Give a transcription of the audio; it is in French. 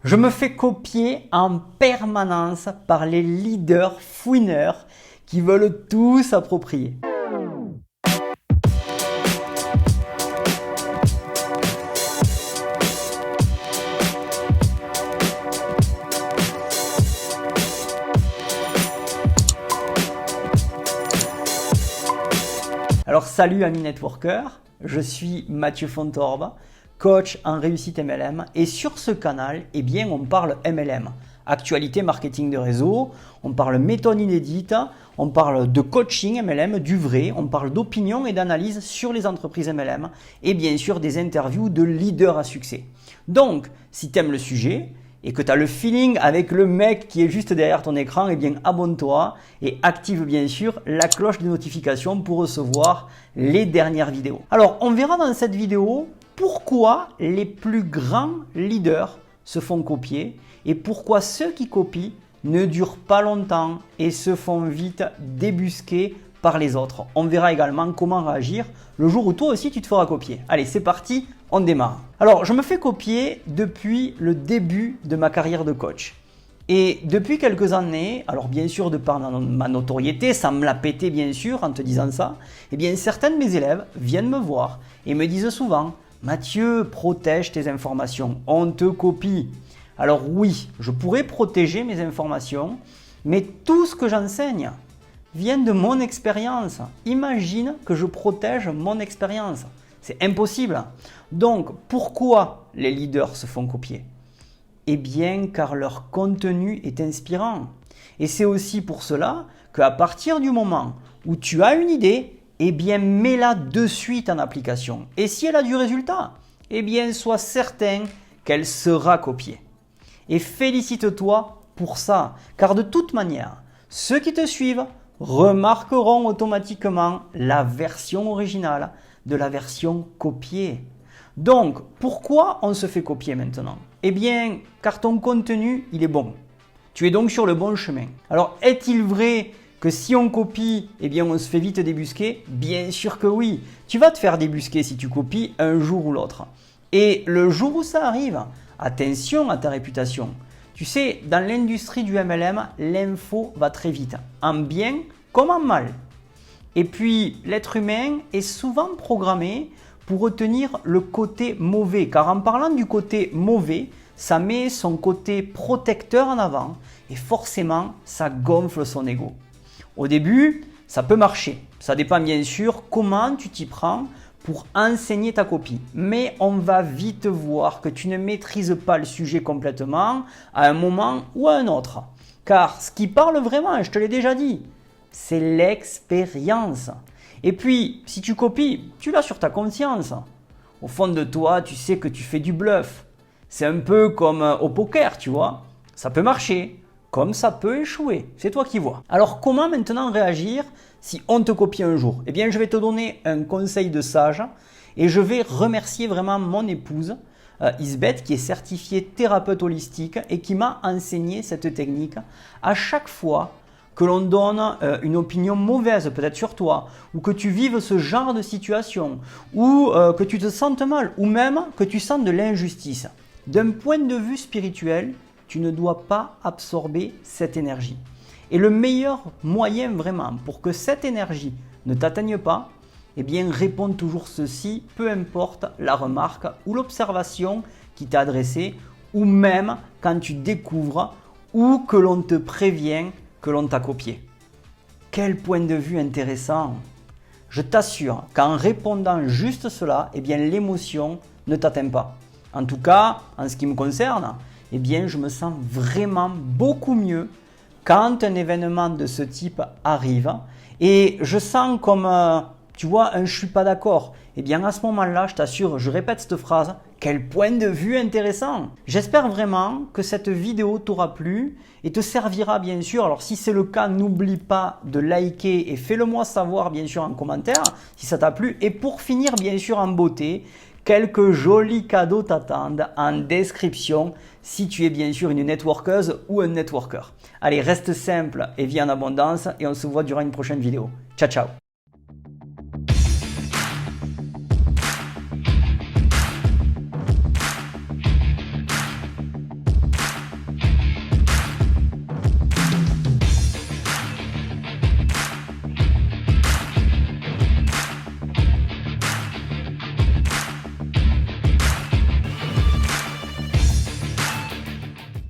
Je me fais copier en permanence par les leaders fouineurs qui veulent tout s'approprier. Alors salut amis networkers, je suis Mathieu Fontorbe, coach en réussite MLM et sur ce canal, on parle MLM, actualité marketing de réseau, on parle méthode inédite, on parle de coaching MLM, du vrai, on parle d'opinion et d'analyse sur les entreprises MLM et bien sûr des interviews de leaders à succès. Donc, si tu aimes le sujet et que tu as le feeling avec le mec qui est juste derrière ton écran, abonne-toi et active bien sûr la cloche de notification pour recevoir les dernières vidéos. Alors, on verra dans cette vidéo pourquoi les plus grands leaders se font copier et pourquoi ceux qui copient ne durent pas longtemps et se font vite débusquer par les autres. On verra également comment réagir le jour où toi aussi tu te feras copier. Allez, c'est parti, on démarre. Alors, je me fais copier depuis le début de ma carrière de coach. Et depuis quelques années, alors bien sûr de par ma notoriété, ça me l'a pété bien sûr en te disant ça, certains de mes élèves viennent me voir et me disent souvent « Mathieu, protège tes informations, on te copie ». Alors oui, je pourrais protéger mes informations, mais tout ce que j'enseigne vient de mon expérience. Imagine que je protège mon expérience. C'est impossible. Donc, pourquoi les leaders se font copier ? Eh bien, car leur contenu est inspirant. Et c'est aussi pour cela qu'à partir du moment où tu as une idée, mets-la de suite en application. Et si elle a du résultat, sois certain qu'elle sera copiée. Et félicite-toi pour ça, car de toute manière, ceux qui te suivent remarqueront automatiquement la version originale de la version copiée. Donc, pourquoi on se fait copier maintenant ? Car ton contenu, il est bon. Tu es donc sur le bon chemin. Alors, est-il vrai que si on copie, on se fait vite débusquer ? Bien sûr que oui. Tu vas te faire débusquer si tu copies un jour ou l'autre. Et le jour où ça arrive, attention à ta réputation. Tu sais, dans l'industrie du MLM, l'info va très vite, en bien comme en mal. Et puis, l'être humain est souvent programmé pour retenir le côté mauvais, car en parlant du côté mauvais, ça met son côté protecteur en avant et forcément, ça gonfle son ego. Au début, ça peut marcher. Ça dépend bien sûr comment tu t'y prends pour enseigner ta copie. Mais on va vite voir que tu ne maîtrises pas le sujet complètement à un moment ou à un autre. Car ce qui parle vraiment, je te l'ai déjà dit, c'est l'expérience. Et puis, si tu copies, tu l'as sur ta conscience. Au fond de toi, tu sais que tu fais du bluff. C'est un peu comme au poker, tu vois. Ça peut marcher, comme ça peut échouer. C'est toi qui vois. Alors, comment maintenant réagir si on te copie un jour ? Je vais te donner un conseil de sage et je vais remercier vraiment mon épouse, Isbeth, qui est certifiée thérapeute holistique et qui m'a enseigné cette technique. À chaque fois que l'on donne une opinion mauvaise peut-être sur toi, ou que tu vives ce genre de situation, ou que tu te sentes mal, ou même que tu sens de l'injustice. D'un point de vue spirituel, tu ne dois pas absorber cette énergie. Et le meilleur moyen vraiment pour que cette énergie ne t'atteigne pas, réponds toujours ceci, peu importe la remarque ou l'observation qui t'a adressée, ou même quand tu découvres ou que l'on te prévient que l'on t'a copié. Quel point de vue intéressant! Je t'assure qu'en répondant juste cela, l'émotion ne t'atteint pas. En tout cas, en ce qui me concerne, je me sens vraiment beaucoup mieux quand un événement de ce type arrive et je sens comme, tu vois, un « je suis pas d'accord ». À ce moment-là, je t'assure, je répète cette phrase, quel point de vue intéressant! J'espère vraiment que cette vidéo t'aura plu et te servira bien sûr. Alors si c'est le cas, n'oublie pas de liker et fais-le moi savoir bien sûr en commentaire si ça t'a plu. Et pour finir bien sûr en beauté, quelques jolis cadeaux t'attendent en description si tu es bien sûr une networkeuse ou un networker. Allez, reste simple et vis en abondance et on se voit durant une prochaine vidéo. Ciao, ciao!